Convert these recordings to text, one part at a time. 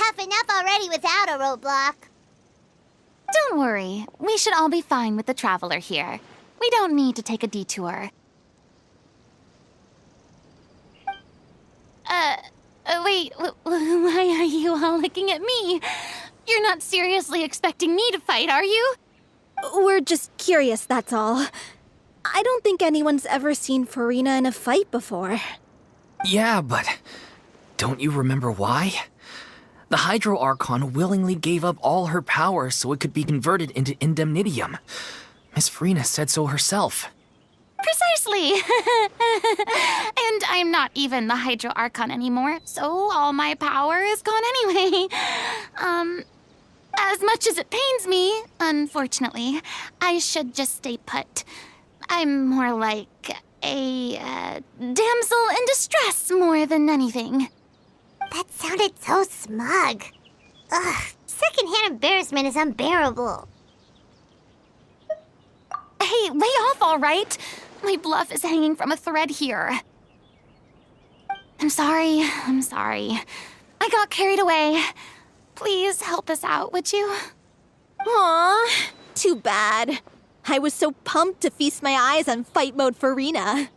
tough enough already without a roadblock. Don't worry. We should all be fine with the traveler here. We don't need to take a detour. Wait, why are you all looking at me? You're not seriously expecting me to fight, are you? We're just curious, that's all. I don't think anyone's ever seen FURINA in a fight before. Yeah, but don't you remember why? The Hydro Archon willingly gave up all her power so it could be converted into indemnitium. Miss FURINA said so herself. Precisely! And I'm not even the Hydro Archon anymore, so all my power is gone anyway. As much as it pains me, unfortunately, I should just stay put. I'm more like a damsel in distress more than anything. That sounded so smug. Ugh, secondhand embarrassment is unbearable. Hey, lay off, all right? My bluff is hanging from a thread here. I'm sorry. I got carried away. Please help us out, would you? Aw, too bad. I was so pumped to feast my eyes on fight mode FURINA.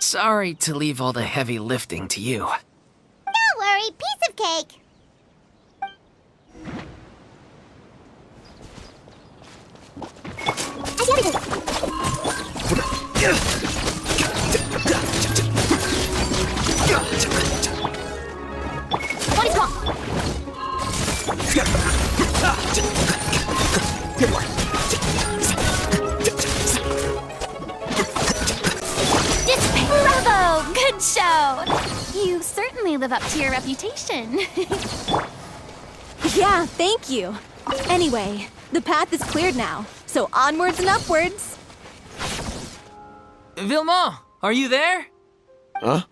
Sorry to leave all the heavy lifting to you. Don't worry, piece of cake. What is wrong? Bravo! Good show! You certainly live up to your reputation. Yeah, thank you. Anyway, the path is cleared now, so onwards and upwards. Vilma, are you there? Huh?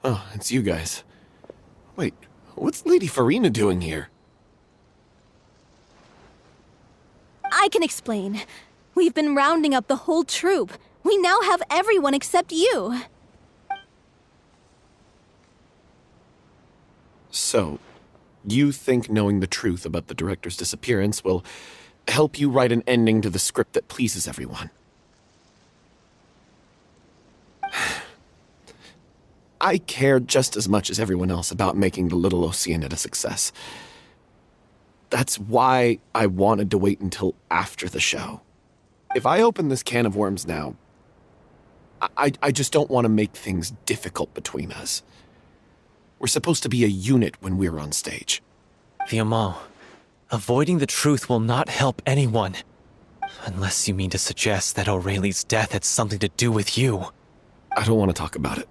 Oh, it's you guys. Wait, what's Lady FURINA doing here? I can explain. We've been rounding up the whole troop. We now have everyone except you. So, you think knowing the truth about the director's disappearance will help you write an ending to the script that pleases everyone? I care just as much as everyone else about making the Little Oceanid a success. That's why I wanted to wait until after the show. If I open this can of worms now, I just don't want to make things difficult between us. We're supposed to be a unit when we're on stage. Vilma, avoiding the truth will not help anyone. Unless you mean to suggest that Aurelie's death had something to do with you. I don't want to talk about it.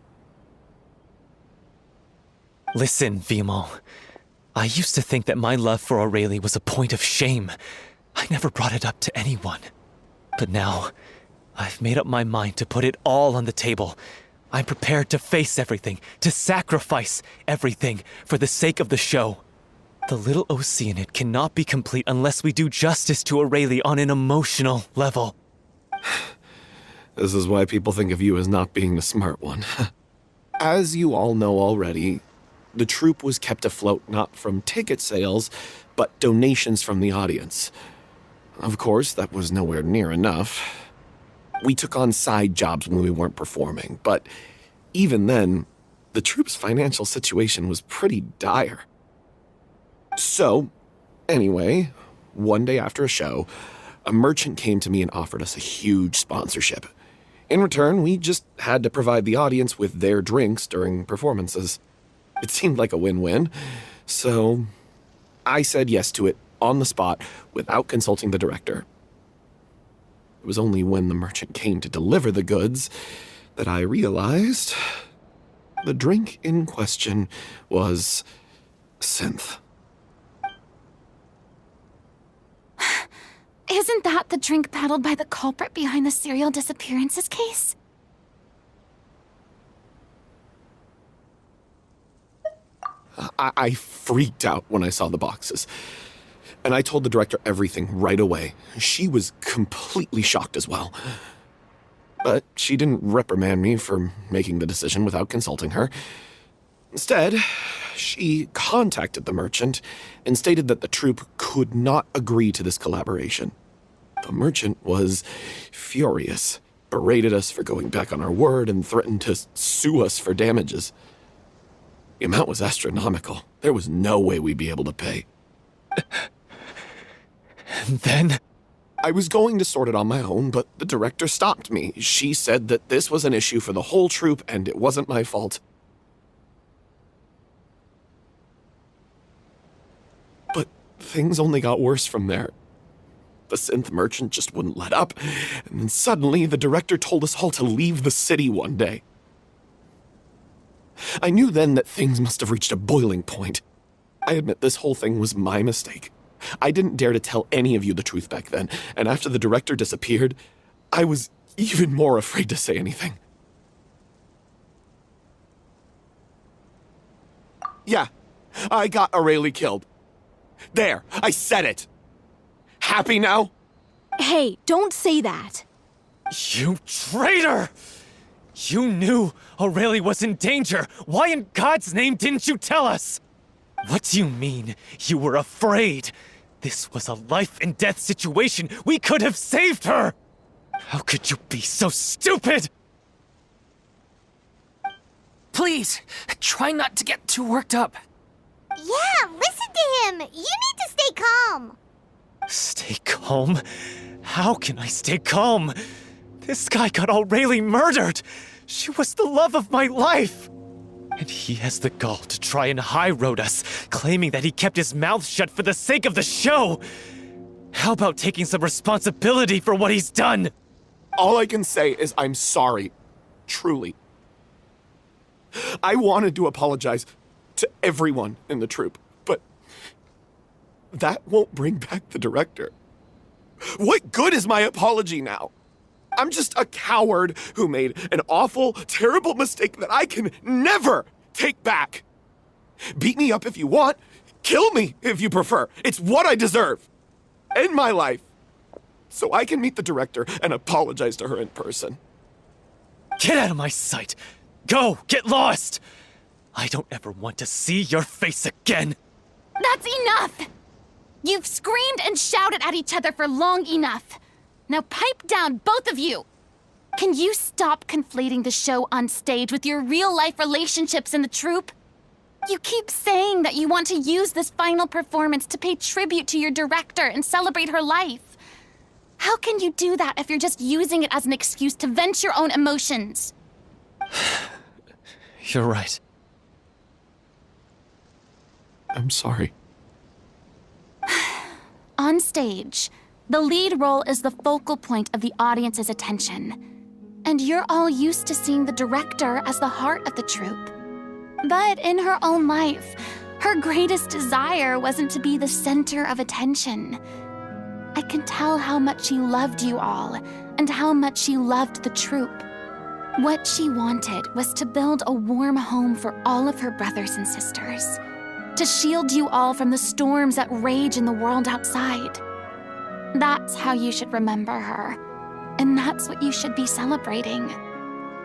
Listen, Vilma. I used to think that my love for Aurelie was a point of shame. I never brought it up to anyone. But now, I've made up my mind to put it all on the table. I'm prepared to face everything, to sacrifice everything for the sake of the show. The Little Oceanid cannot be complete unless we do justice to Aurelie on an emotional level. This is why people think of you as not being the smart one. As you all know already, the troupe was kept afloat not from ticket sales, but donations from the audience. Of course, that was nowhere near enough. We took on side jobs when we weren't performing, but even then, the troupe's financial situation was pretty dire. So, anyway, one day after a show, a merchant came to me and offered us a huge sponsorship. In return, we just had to provide the audience with their drinks during performances. It seemed like a win-win, so I said yes to it on the spot without consulting the director. It was only when the merchant came to deliver the goods that I realized the drink in question was synth. Isn't that the drink peddled by the culprit behind the serial disappearances case? I freaked out when I saw the boxes. And I told the director everything right away. She was completely shocked as well. But she didn't reprimand me for making the decision without consulting her. Instead, she contacted the merchant and stated that the troupe could not agree to this collaboration. The merchant was furious, berated us for going back on our word, and threatened to sue us for damages. The amount was astronomical. There was no way we'd be able to pay. And then? I was going to sort it on my own, but the director stopped me. She said that this was an issue for the whole troupe and it wasn't my fault. But things only got worse from there. The synth merchant just wouldn't let up, and then suddenly the director told us all to leave the city one day. I knew then that things must have reached a boiling point. I admit this whole thing was my mistake. I didn't dare to tell any of you the truth back then, and after the director disappeared, I was even more afraid to say anything. Yeah, I got Aurelie killed. There, I said it. Happy now? Hey, don't say that. You traitor! You knew Aurelie was in danger. Why in God's name didn't you tell us? What do you mean, you were afraid? This was a life-and-death situation. We could have saved her! How could you be so stupid? Please, try not to get too worked up. Yeah, listen to him. You need to stay calm. Stay calm? How can I stay calm? This guy got Aurelie murdered! She was the love of my life! And he has the gall to try and high-road us, claiming that he kept his mouth shut for the sake of the show! How about taking some responsibility for what he's done? All I can say is I'm sorry. Truly. I wanted to apologize to everyone in the troupe, but that won't bring back the director. What good is my apology now? I'm just a coward who made an awful, terrible mistake that I can never take back. Beat me up if you want. Kill me if you prefer. It's what I deserve. End my life. So I can meet the director and apologize to her in person. Get out of my sight! Go! Get lost! I don't ever want to see your face again! That's enough! You've screamed and shouted at each other for long enough. Now pipe down, both of you! Can you stop conflating the show on stage with your real-life relationships in the troupe? You keep saying that you want to use this final performance to pay tribute to your director and celebrate her life. How can you do that if you're just using it as an excuse to vent your own emotions? You're right. I'm sorry. On stage, the lead role is the focal point of the audience's attention. And you're all used to seeing the director as the heart of the troupe. But in her own life, her greatest desire wasn't to be the center of attention. I can tell how much she loved you all, and how much she loved the troupe. What she wanted was to build a warm home for all of her brothers and sisters, to shield you all from the storms that rage in the world outside. That's how you should remember her, and that's what you should be celebrating.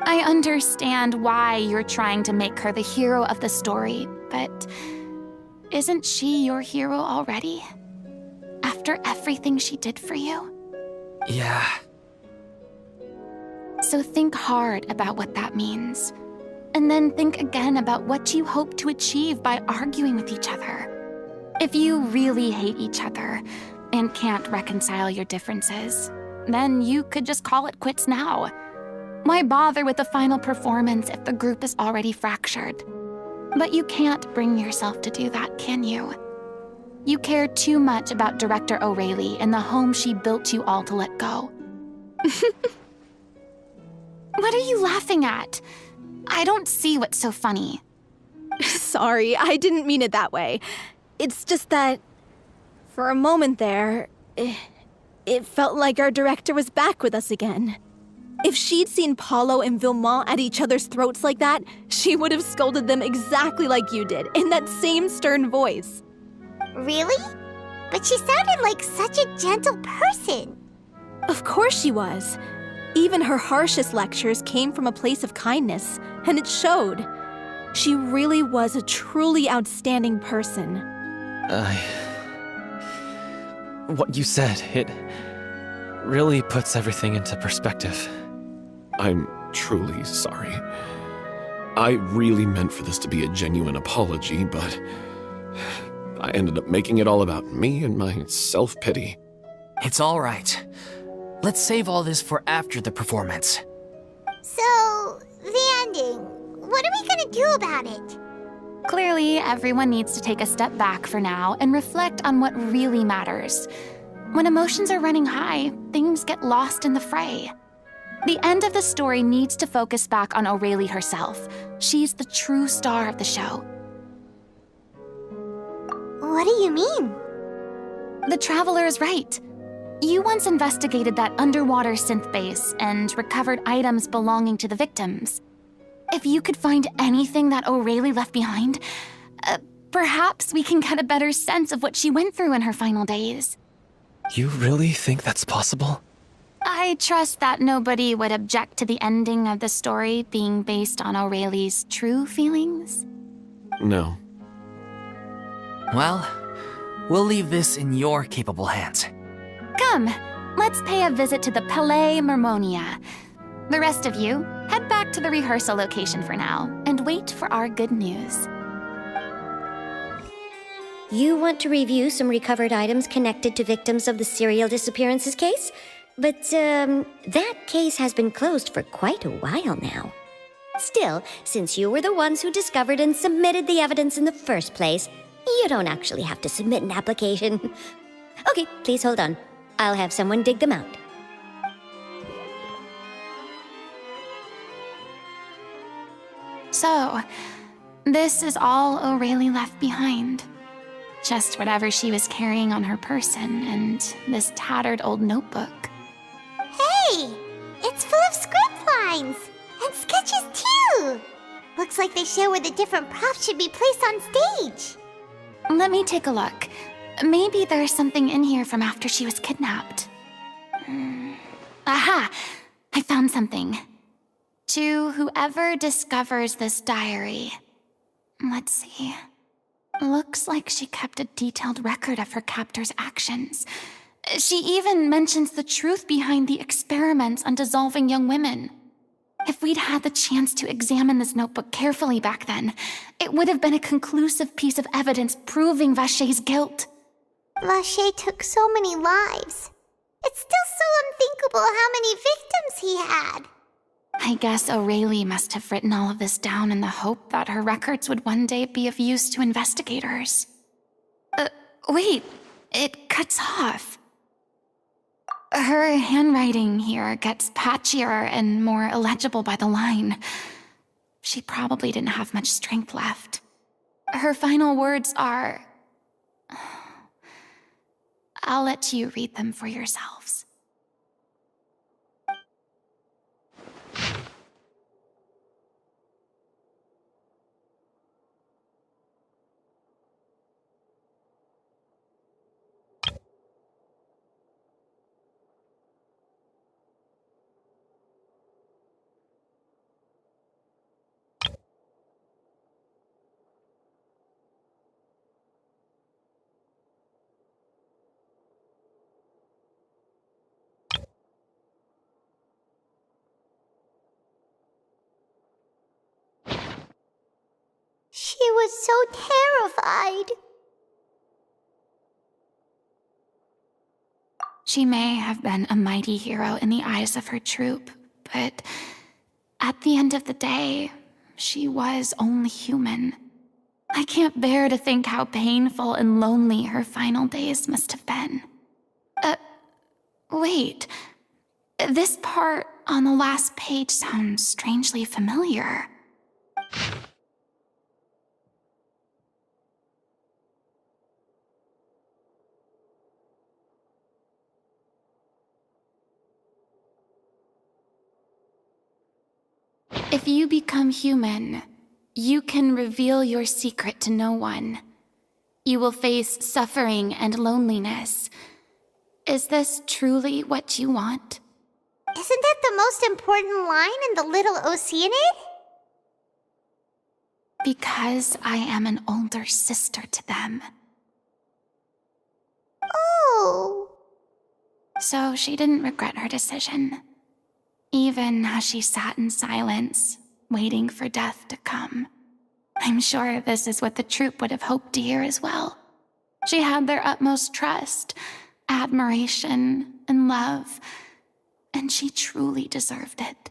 I understand why you're trying to make her the hero of the story, but isn't she your hero already? After everything she did for you? Yeah. So think hard about what that means. And then think again about what you hope to achieve by arguing with each other. If you really hate each other and can't reconcile your differences, then you could just call it quits now. Why bother with the final performance if the group is already fractured? But you can't bring yourself to do that, can you? You care too much about Director Aurelie and the home she built you all to let go. What are you laughing at? I don't see what's so funny. Sorry, I didn't mean it that way. It's just that, for a moment there, it felt like our director was back with us again. If she'd seen Paulo and Villemont at each other's throats like that, she would have scolded them exactly like you did, in that same stern voice. Really? But she sounded like such a gentle person. Of course she was. Even her harshest lectures came from a place of kindness, and it showed. She really was a truly outstanding person. What you said, it really puts everything into perspective. I'm truly sorry. I really meant for this to be a genuine apology, but I ended up making it all about me and my self-pity. It's all right. Let's save all this for after the performance. So, the ending. What are we gonna do about it? Clearly, everyone needs to take a step back for now and reflect on what really matters. When emotions are running high, things get lost in the fray. The end of the story needs to focus back on Aurelie herself. She's the true star of the show. What do you mean? The Traveler is right. You once investigated that underwater synth base and recovered items belonging to the victims. If you could find anything that Aurelie left behind, perhaps we can get a better sense of what she went through in her final days. You really think that's possible? I trust that nobody would object to the ending of the story being based on Aurelie's true feelings. No. Well, we'll leave this in your capable hands. Come, let's pay a visit to the Palais Mermonia. The rest of you, head back to the rehearsal location for now and wait for our good news. You want to review some recovered items connected to victims of the serial disappearances case? But, that case has been closed for quite a while now. Still, since you were the ones who discovered and submitted the evidence in the first place, you don't actually have to submit an application. Okay, please hold on. I'll have someone dig them out. So, this is all Aurelie left behind. Just whatever she was carrying on her person and this tattered old notebook. Hey! It's full of script lines! And sketches too! Looks like they show where the different props should be placed on stage. Let me take a look. Maybe there's something in here from after she was kidnapped. Aha! I found something. To whoever discovers this diary. Let's see. Looks like she kept a detailed record of her captor's actions. She even mentions the truth behind the experiments on dissolving young women. If we'd had the chance to examine this notebook carefully back then, it would have been a conclusive piece of evidence proving Vachey's guilt. Vachey took so many lives. It's still so unthinkable how many victims he had. I guess Aurelie must have written all of this down in the hope that her records would one day be of use to investigators. Wait, it cuts off. Her handwriting here gets patchier and more illegible by the line. She probably didn't have much strength left. Her final words are... I'll let you read them for yourselves. She was so terrified. She may have been a mighty hero in the eyes of her troop, but at the end of the day, she was only human. I can't bear to think how painful and lonely her final days must have been. Wait. This part on the last page sounds strangely familiar. If you become human, you can reveal your secret to no one. You will face suffering and loneliness. Is this truly what you want? Isn't that the most important line in the Little Oceanid? Because I am an older sister to them. Oh. So she didn't regret her decision, even as she sat in silence, waiting for death to come. I'm sure this is what the troupe would have hoped to hear as well. She had their utmost trust, admiration, and love, and she truly deserved it.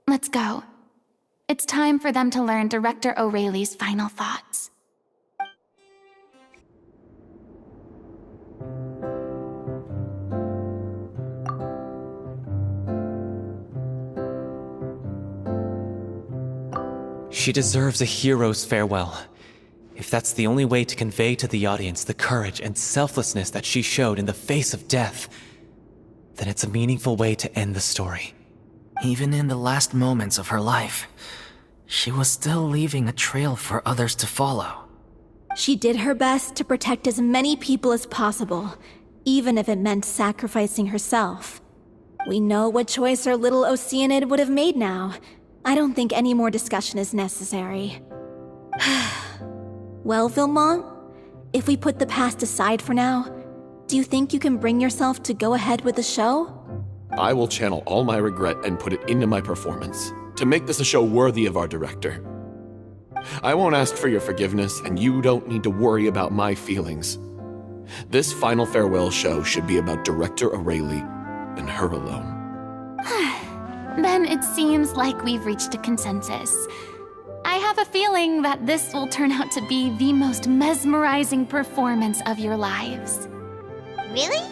Let's go. It's time for them to learn Director O'Reilly's final thoughts. She deserves a hero's farewell. If that's the only way to convey to the audience the courage and selflessness that she showed in the face of death, then it's a meaningful way to end the story. Even in the last moments of her life, she was still leaving a trail for others to follow. She did her best to protect as many people as possible, even if it meant sacrificing herself. We know what choice our little Oceanid would have made now. I don't think any more discussion is necessary. Well, Vilmont, if we put the past aside for now, do you think you can bring yourself to go ahead with the show? I will channel all my regret and put it into my performance, to make this a show worthy of our director. I won't ask for your forgiveness, and you don't need to worry about my feelings. This final farewell show should be about Director O'Reilly and her alone. Then it seems like we've reached a consensus. I have a feeling that this will turn out to be the most mesmerizing performance of your lives. Really?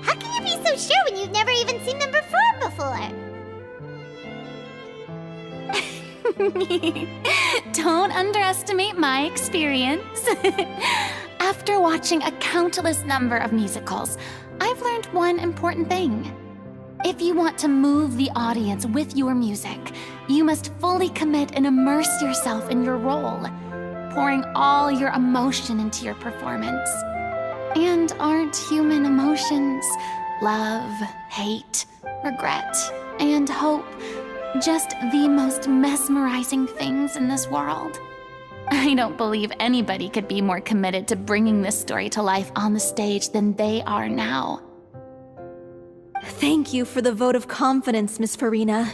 How can you be so sure when you've never even seen them perform before? Don't underestimate my experience. After watching a countless number of musicals, I've learned one important thing. If you want to move the audience with your music, you must fully commit and immerse yourself in your role, pouring all your emotion into your performance. And aren't human emotions, love, hate, regret, and hope, just the most mesmerizing things in this world? I don't believe anybody could be more committed to bringing this story to life on the stage than they are now. Thank you for the vote of confidence, Miss FURINA.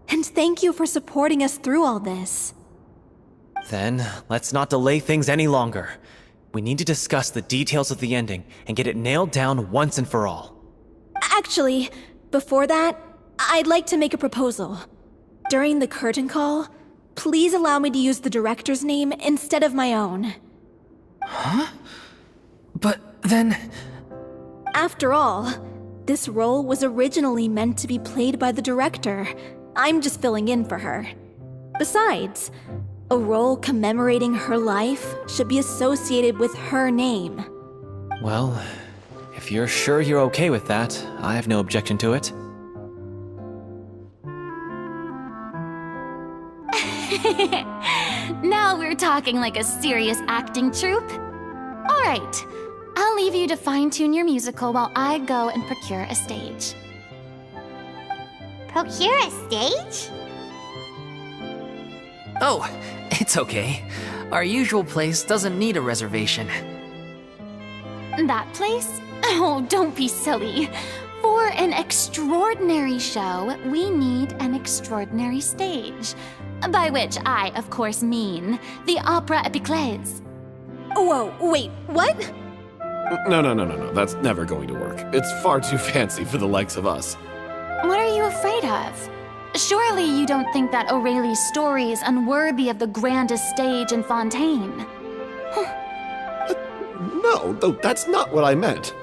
And thank you for supporting us through all this. Then, let's not delay things any longer. We need to discuss the details of the ending and get it nailed down once and for all. Actually, before that, I'd like to make a proposal. During the curtain call, please allow me to use the director's name instead of my own. Huh? But then... After all, this role was originally meant to be played by the director. I'm just filling in for her. Besides, a role commemorating her life should be associated with her name. Well, if you're sure you're okay with that, I have no objection to it. Now we're talking like a serious acting troupe. All right, I'll leave you to fine-tune your musical while I go and procure a stage. Procure a stage? Oh, it's okay. Our usual place doesn't need a reservation. That place? Oh, don't be silly. For an extraordinary show, we need an extraordinary stage. By which I, of course, mean the Opera Epiclese. Whoa, wait, what? No. That's never going to work. It's far too fancy for the likes of us. What are you afraid of? Surely you don't think that O'Reilly's story is unworthy of the grandest stage in Fontaine. No, though that's not what I meant.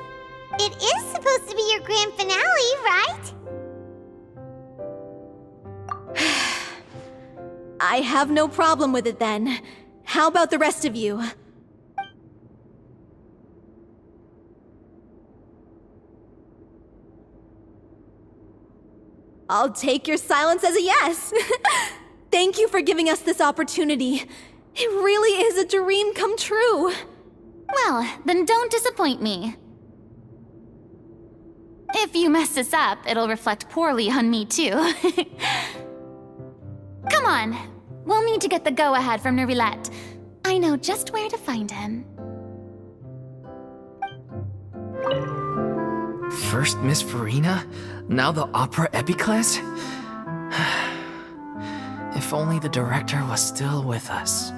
It is supposed to be your grand finale, right? I have no problem with it then. How about the rest of you? I'll take your silence as a yes. Thank you for giving us this opportunity. It really is a dream come true. Well, then don't disappoint me. If you mess this up, it'll reflect poorly on me too. Come on, We'll need to get the go-ahead from Neuvillette. I know just where to find him. First Miss Furina, now the opera epiclese? If only the director was still with us.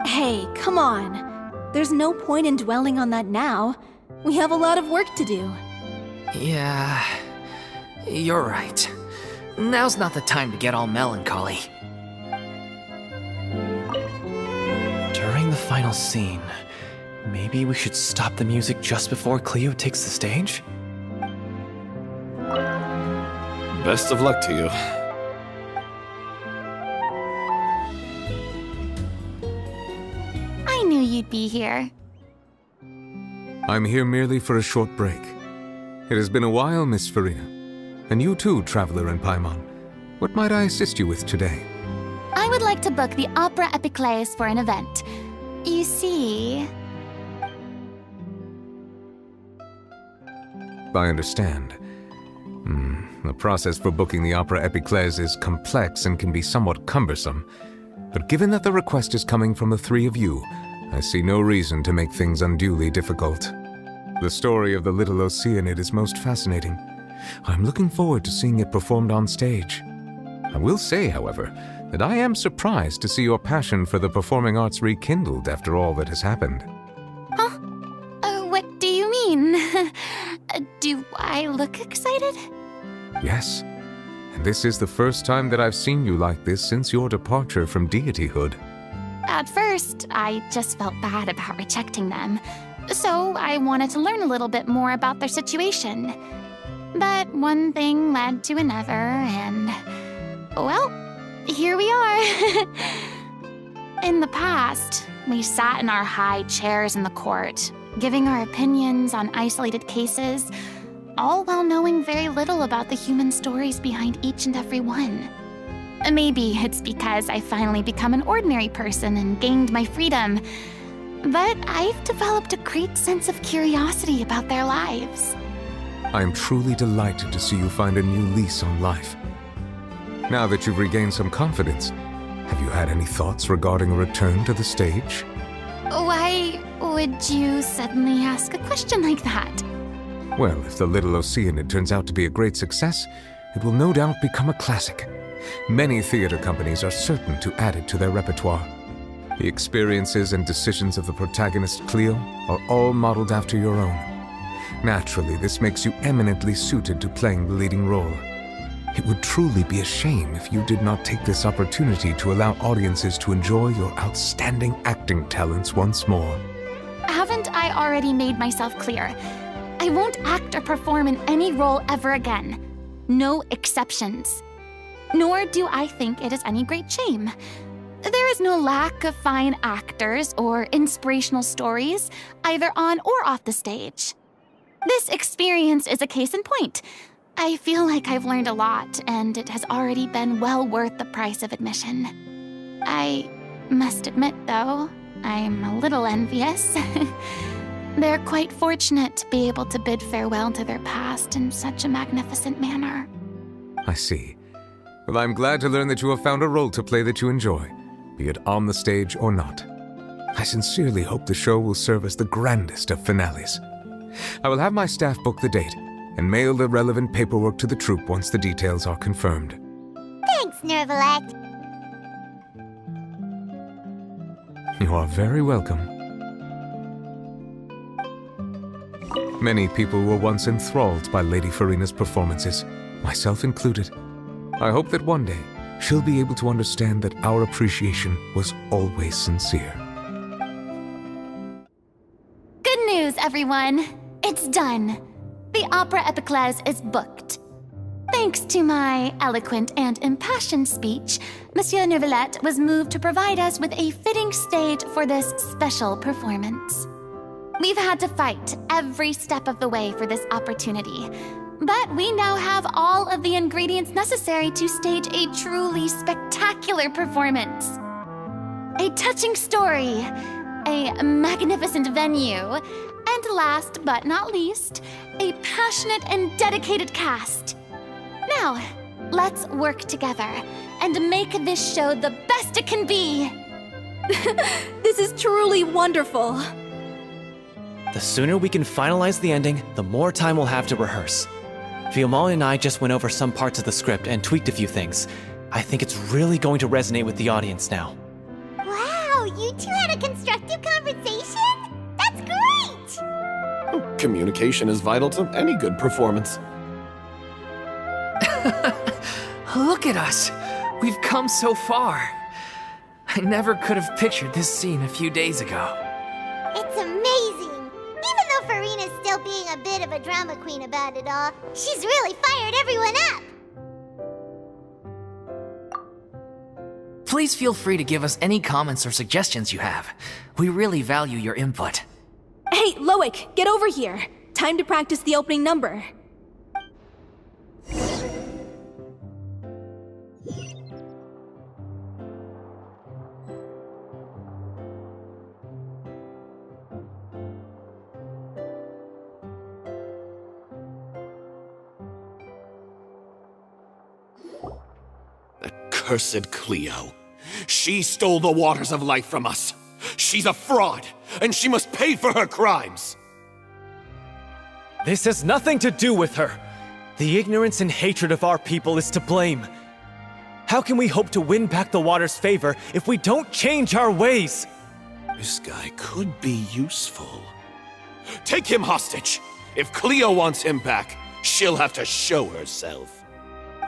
Hey, come on. There's no point in dwelling on that now. We have a lot of work to do. Yeah, you're right. Now's not the time to get all melancholy. During the final scene, maybe we should stop the music just before Cleo takes the stage? Best of luck to you. I knew you'd be here. I'm here merely for a short break. It has been a while, Miss Furina. And you too, Traveler in Paimon. What might I assist you with today? I would like to book the Opera Epiclese for an event. You see... I understand. The process for booking the Opera Epiclese is complex and can be somewhat cumbersome. But given that the request is coming from the three of you, I see no reason to make things unduly difficult. The story of the little Oceanid is most fascinating. I'm looking forward to seeing it performed on stage. I will say, however, that I am surprised to see your passion for the performing arts rekindled after all that has happened. Huh? What do you mean? Do I look excited? Yes, and this is the first time that I've seen you like this since your departure from deityhood. At first, I just felt bad about rejecting them, so I wanted to learn a little bit more about their situation. But one thing led to another, and... well, here we are. In the past, we sat in our high chairs in the court, giving our opinions on isolated cases, all while knowing very little about the human stories behind each and every one. Maybe it's because I finally become an ordinary person and gained my freedom, but I've developed a great sense of curiosity about their lives. I am truly delighted to see you find a new lease on life. Now that you've regained some confidence, have you had any thoughts regarding a return to the stage? Why would you suddenly ask a question like that? Well, if the Little Oceanid turns out to be a great success, it will no doubt become a classic. Many theater companies are certain to add it to their repertoire. The experiences and decisions of the protagonist Cleo are all modeled after your own. Naturally, this makes you eminently suited to playing the leading role. It would truly be a shame if you did not take this opportunity to allow audiences to enjoy your outstanding acting talents once more. Haven't I already made myself clear? I won't act or perform in any role ever again. No exceptions. Nor do I think it is any great shame. There is no lack of fine actors or inspirational stories, either on or off the stage. This experience is a case in point. I feel like I've learned a lot, and it has already been well worth the price of admission. I must admit, though, I'm a little envious. They're quite fortunate to be able to bid farewell to their past in such a magnificent manner. I see. Well, I'm glad to learn that you have found a role to play that you enjoy, be it on the stage or not. I sincerely hope the show will serve as the grandest of finales. I will have my staff book the date and mail the relevant paperwork to the troupe once the details are confirmed. Thanks, Neuvillette. You are very welcome. Many people were once enthralled by Lady Furina's performances, myself included. I hope that one day she'll be able to understand that our appreciation was always sincere. Good news, everyone! It's done. The Opera Epiclese is booked. Thanks to my eloquent and impassioned speech, Monsieur Neuvillette was moved to provide us with a fitting stage for this special performance. We've had to fight every step of the way for this opportunity, but we now have all of the ingredients necessary to stage a truly spectacular performance. A touching story, a magnificent venue, and last but not least, a passionate and dedicated cast. Now, Let's work together and make this show the best it can be. This is truly wonderful. The sooner we can finalize the ending, the more time we'll have to rehearse. Fiamma and I just went over some parts of the script and tweaked a few things. I think it's really going to resonate with the audience now. Wow, you two had a constructive conversation? That's great! Communication is vital to any good performance. Look at us! We've come so far. I never could have pictured this scene a few days ago. It's amazing! Even though FURINA's still being a bit of a drama queen about it all, she's really fired everyone up! Please feel free to give us any comments or suggestions you have. We really value your input. Hey, Loic, get over here. Time to practice the opening number. Cursed Cleo. She stole the waters of life from us. She's a fraud, and she must pay for her crimes. This has nothing to do with her. The ignorance and hatred of our people is to blame. How can we hope to win back the water's favor if we don't change our ways? This guy could be useful. Take him hostage. If Cleo wants him back, she'll have to show herself.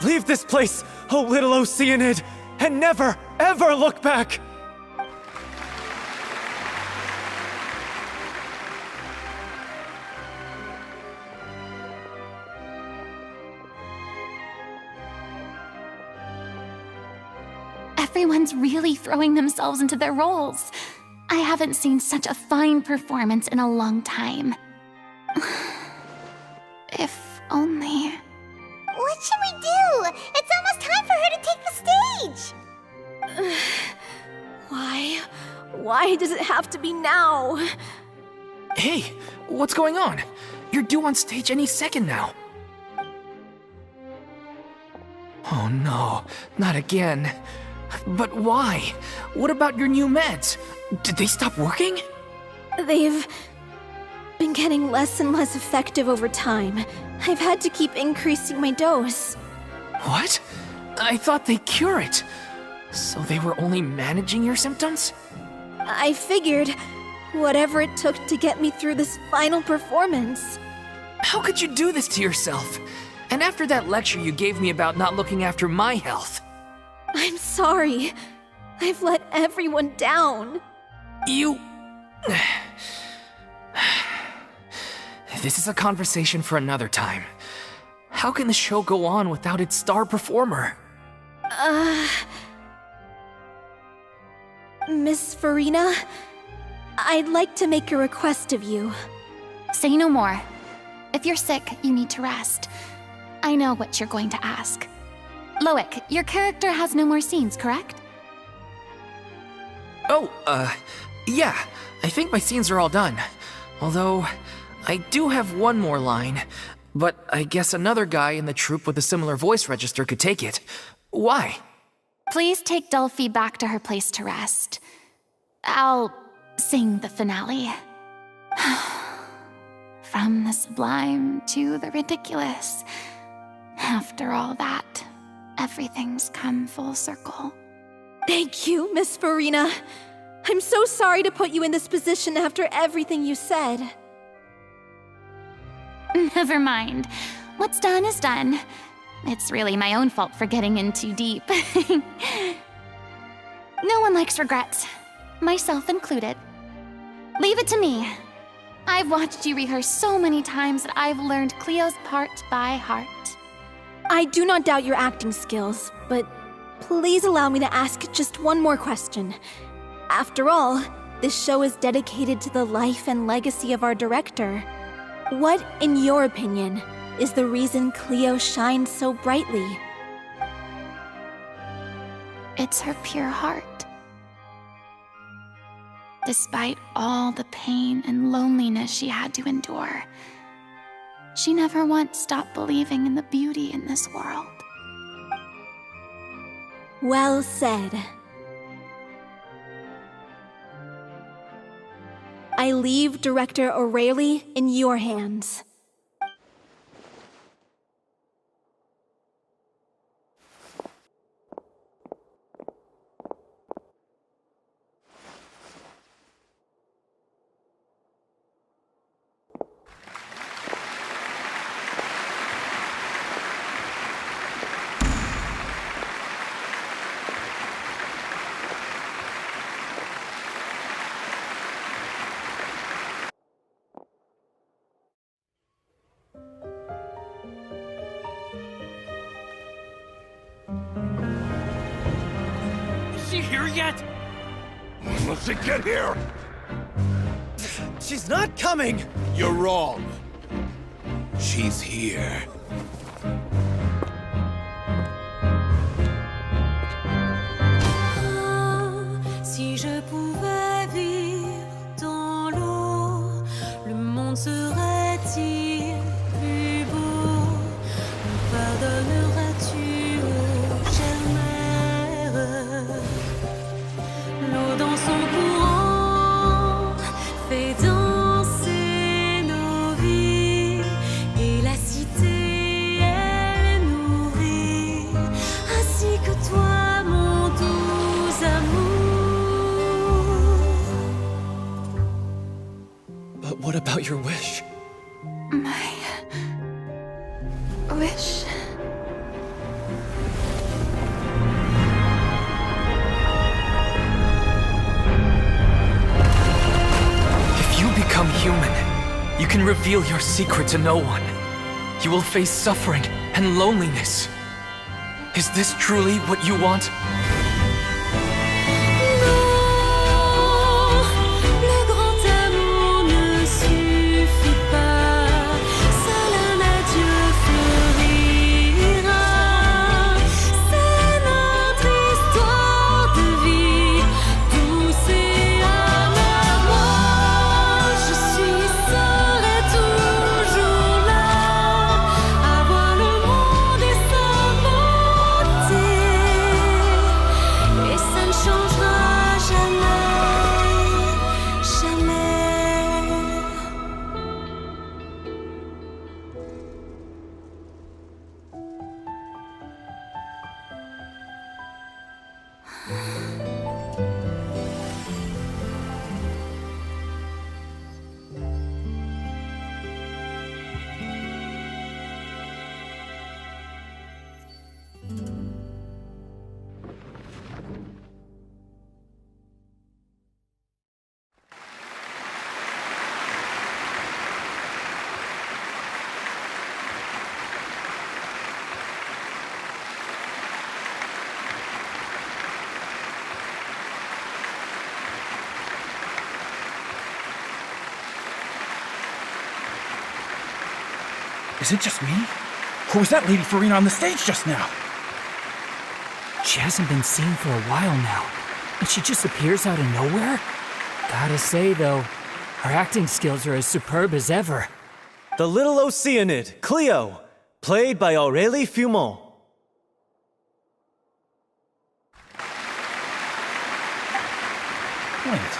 Leave this place, O little Oceanid, and never, ever look back! Everyone's really throwing themselves into their roles. I haven't seen such a fine performance in a long time. If only... What should we do? It's almost time for her to take the stage! Why? Why does it have to be now? Hey, what's going on? You're due on stage any second now. Oh no, not again. But why? What about your new meds? Did they stop working? They've been getting less and less effective over time. I've had to keep increasing my dose. What? I thought they cure it. So they were only managing your symptoms? I figured whatever it took to get me through this final performance. How could you do this to yourself? And after that lecture you gave me about not looking after my health. I'm sorry. I've let everyone down. You... This is a conversation for another time. How can the show go on without its star performer? Miss FURINA, I'd like to make a request of you. Say no more. If you're sick, you need to rest. I know what you're going to ask. Loic, your character has no more scenes, correct? Oh, yeah. I think my scenes are all done. Although, I do have one more line. But I guess another guy in the troupe with a similar voice register could take it. Why? Please take Delphi back to her place to rest. I'll sing the finale. From the sublime to the ridiculous. After all that, everything's come full circle. Thank you, Miss FURINA. I'm so sorry to put you in this position after everything you said. Never mind. What's done is done. It's really my own fault for getting in too deep. No one likes regrets, myself included. Leave it to me. I've watched you rehearse so many times that I've learned Cleo's part by heart. I do not doubt your acting skills, but please allow me to ask just one more question. After all, this show is dedicated to the life and legacy of our director. What, in your opinion, is the reason Cleo shines so brightly? It's her pure heart. Despite all the pain and loneliness she had to endure, she never once stopped believing in the beauty in this world. Well said. I leave Director O'Reilly in your hands. Is she here yet? When will she get here? She's not coming! You're wrong. She's here. Si je pouvais vivre dans l'eau, le monde serait-il plus beau? Me pardonneras-tu, ô chère mère? L'eau dans son courant fait danser nos vies, et la cité elle nourrit, ainsi que toi, mon doux amour. But what about your wish? My wish. If you become human, you can reveal your secret to no one. You will face suffering and loneliness. Is this truly what you want? Le grand amour ne suffit pas, seul un adieu fleurira. C'est notre histoire de vie, douce et amère. Moi, je serai toujours là, à voir le monde et sa beauté, et ça ne changera jamais, jamais. Is it just me? Or was that Lady FURINA on the stage just now? She hasn't been seen for a while now, and she just appears out of nowhere? Gotta say, though, her acting skills are as superb as ever. The little Oceanid, Cleo, played by Aurélie Fumont. Wait,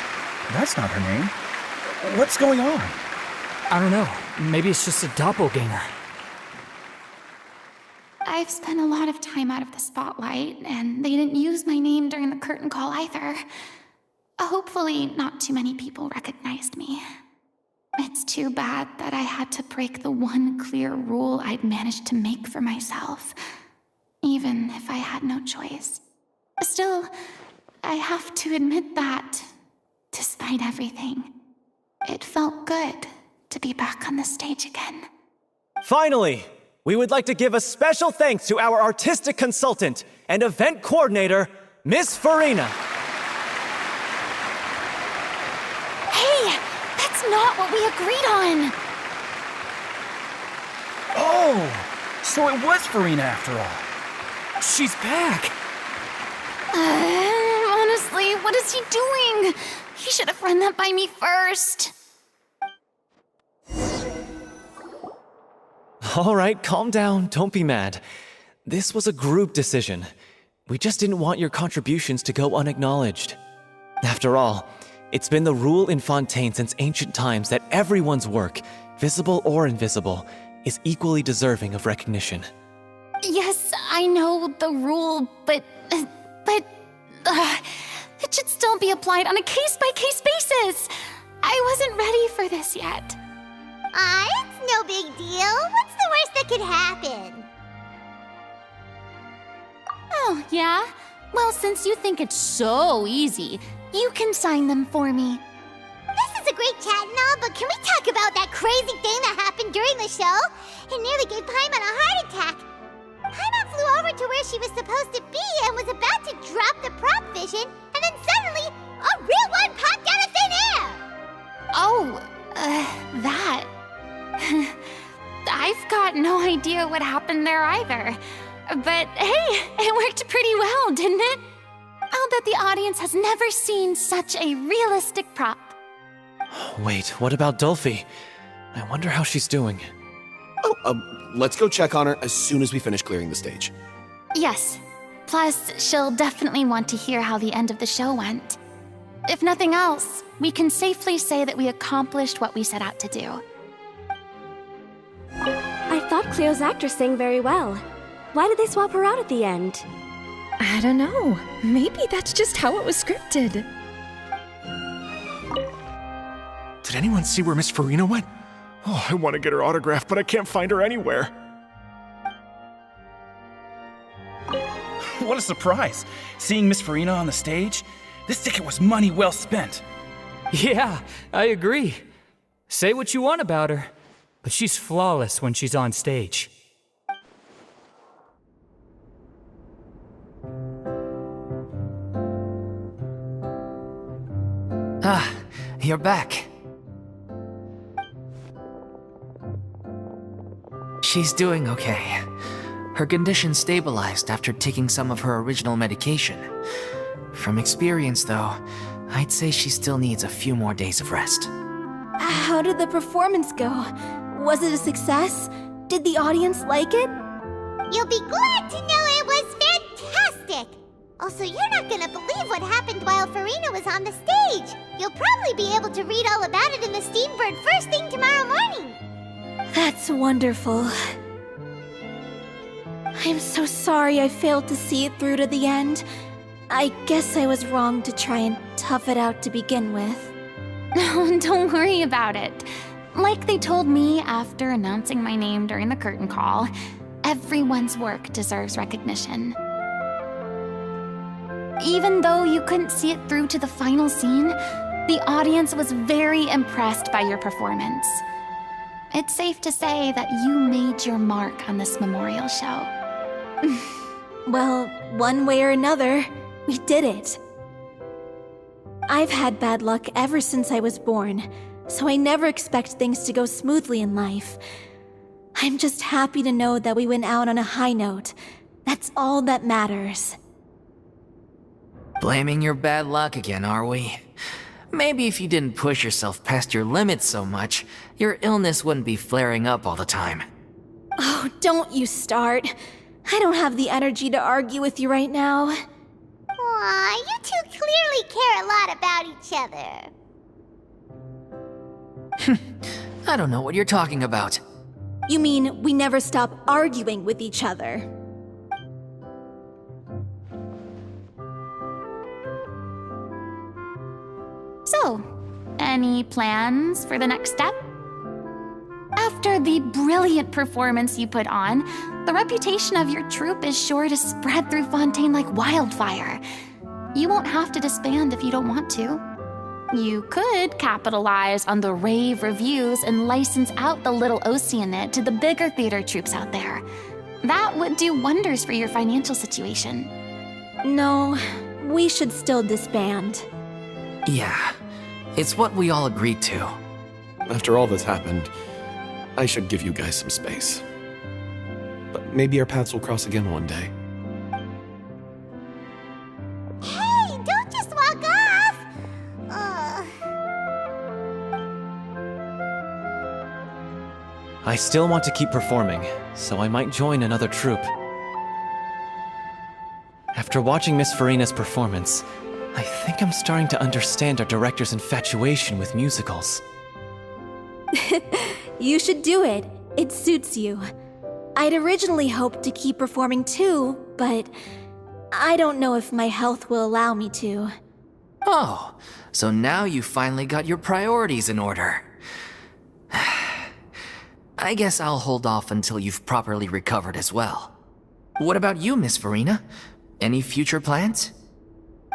that's not her name. What's going on? I don't know, maybe it's just a doppelganger. I've spent a lot of time out of the spotlight, and they didn't use my name during the curtain call either. Hopefully, not too many people recognized me. It's too bad that I had to break the one clear rule I'd managed to make for myself, even if I had no choice. Still, I have to admit that, despite everything, it felt good to be back on the stage again. Finally, we would like to give a special thanks to our artistic consultant and event coordinator, Miss FURINA. Hey, that's not what we agreed on! Oh, so it was FURINA after all. She's back! Honestly, what is he doing? He should have run that by me first. All right, calm down, don't be mad. This was a group decision. We just didn't want your contributions to go unacknowledged. After all, it's been the rule in Fontaine since ancient times that everyone's work, visible or invisible, is equally deserving of recognition. Yes, I know the rule, but it should still be applied on a case-by-case basis. I wasn't ready for this yet. It's no big deal. What's the worst that could happen? Oh, yeah? Well, since you think it's so easy, you can sign them for me. This is a great chat and all, but can we talk about that crazy thing that happened during the show? It nearly gave Paimon a heart attack. Paimon flew over to where she was supposed to be and was about to drop the prop vision, and then suddenly, a real one popped out of thin air! Oh, that. I've got no idea what happened there either. But hey, it worked pretty well, didn't it? I'll bet the audience has never seen such a realistic prop. Wait, what about Dolphy? I wonder how she's doing. Let's go check on her as soon as we finish clearing the stage. Yes. Plus, she'll definitely want to hear how the end of the show went. If nothing else, we can safely say that we accomplished what we set out to do. I thought Cleo's actress sang very well. Why did they swap her out at the end? I don't know. Maybe that's just how it was scripted. Did anyone see where Miss FURINA went? Oh, I want to get her autograph, but I can't find her anywhere. What a surprise! Seeing Miss FURINA on the stage? This ticket was money well spent. Yeah, I agree. Say what you want about her, but she's flawless when she's on stage. Ah, you're back. She's doing okay. Her condition stabilized after taking some of her original medication. From experience, though, I'd say she still needs a few more days of rest. How did the performance go? Was it a success? Did the audience like it? You'll be glad to know it was fantastic! Also, you're not gonna believe what happened while FURINA was on the stage. You'll probably be able to read all about it in the Steambird first thing tomorrow morning. That's wonderful. I'm so sorry I failed to see it through to the end. I guess I was wrong to try and tough it out to begin with. No, don't worry about it. Like they told me after announcing my name during the curtain call, everyone's work deserves recognition. Even though you couldn't see it through to the final scene, the audience was very impressed by your performance. It's safe to say that you made your mark on this memorial show. Well, one way or another, we did it. I've had bad luck ever since I was born, so I never expect things to go smoothly in life. I'm just happy to know that we went out on a high note. That's all that matters. Blaming your bad luck again, are we? Maybe if you didn't push yourself past your limits so much, your illness wouldn't be flaring up all the time. Oh, don't you start. I don't have the energy to argue with you right now. Aw, you two clearly care a lot about each other. I don't know what you're talking about. You mean we never stop arguing with each other? So, any plans for the next step? After the brilliant performance you put on, the reputation of your troupe is sure to spread through Fontaine like wildfire. You won't have to disband if you don't want to. You could capitalize on the rave reviews and license out the little Oceanid to the bigger theater troupes out there. That would do wonders for your financial situation. No, we should still disband. Yeah, it's what we all agreed to. After all that's happened, I should give you guys some space. But maybe our paths will cross again one day. Hey, don't just walk off! I still want to keep performing, so I might join another troupe. After watching Miss Furina's performance, I think I'm starting to understand our director's infatuation with musicals. You should do it. It suits you. I'd originally hoped to keep performing too, but I don't know if my health will allow me to. Oh, so now you finally got your priorities in order. I guess I'll hold off until you've properly recovered as well. What about you, Miss Furina? Any future plans?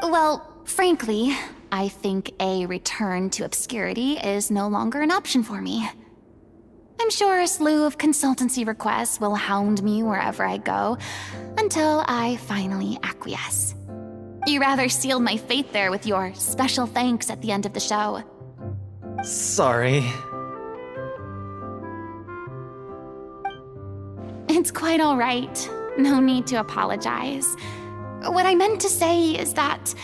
Well, frankly, I think a return to obscurity is no longer an option for me. I'm sure a slew of consultancy requests will hound me wherever I go, until I finally acquiesce. You rather sealed my fate there with your special thanks at the end of the show. Sorry. It's quite all right. No need to apologize. What I meant to say is that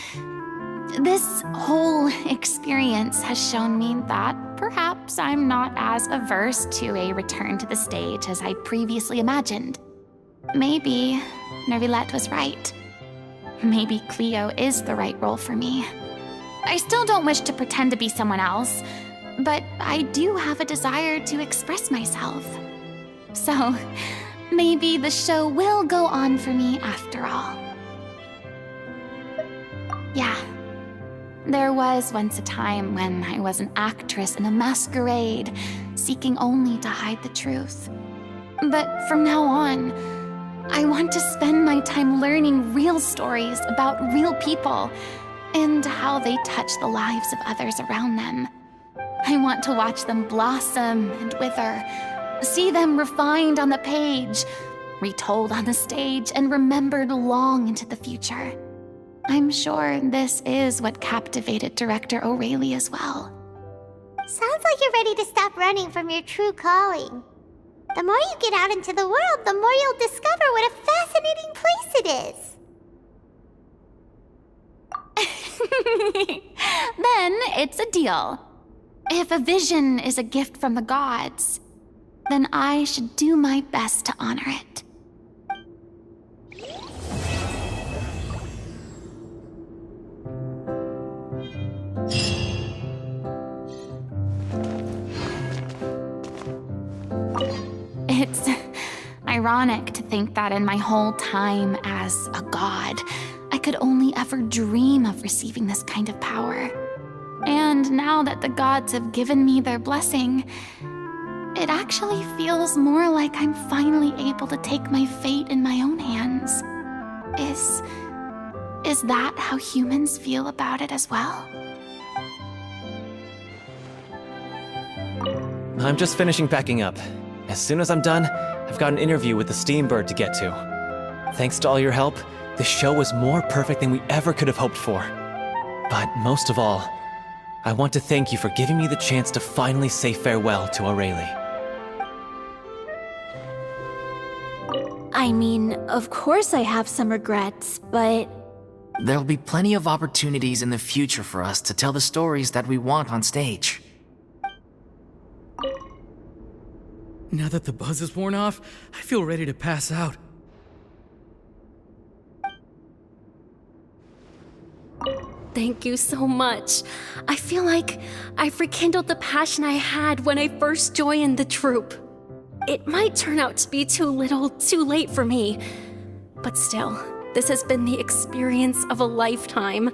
this whole experience has shown me that perhaps I'm not as averse to a return to the stage as I previously imagined. Maybe Nervilette was right. Maybe Cleo is the right role for me. I still don't wish to pretend to be someone else, but I do have a desire to express myself. So, maybe the show will go on for me after all. Yeah. There was once a time when I was an actress in a masquerade, seeking only to hide the truth. But from now on, I want to spend my time learning real stories about real people and how they touch the lives of others around them. I want to watch them blossom and wither, see them refined on the page, retold on the stage, and remembered long into the future. I'm sure this is what captivated director O'Reilly as well. Sounds like you're ready to stop running from your true calling. The more you get out into the world, the more you'll discover what a fascinating place it is. Then it's a deal. If a vision is a gift from the gods, then I should do my best to honor it. It's ironic to think that in my whole time as a god, I could only ever dream of receiving this kind of power. And now that the gods have given me their blessing, it actually feels more like I'm finally able to take my fate in my own hands. Is that how humans feel about it as well? I'm just finishing packing up. As soon as I'm done, I've got an interview with the Steambird to get to. Thanks to all your help, this show was more perfect than we ever could have hoped for. But most of all, I want to thank you for giving me the chance to finally say farewell to O'Reilly. I mean, of course I have some regrets, but... There'll be plenty of opportunities in the future for us to tell the stories that we want on stage. Now that the buzz is worn off, I feel ready to pass out. Thank you so much. I feel like I've rekindled the passion I had when I first joined the troupe. It might turn out to be too little, too late for me. But still, this has been the experience of a lifetime.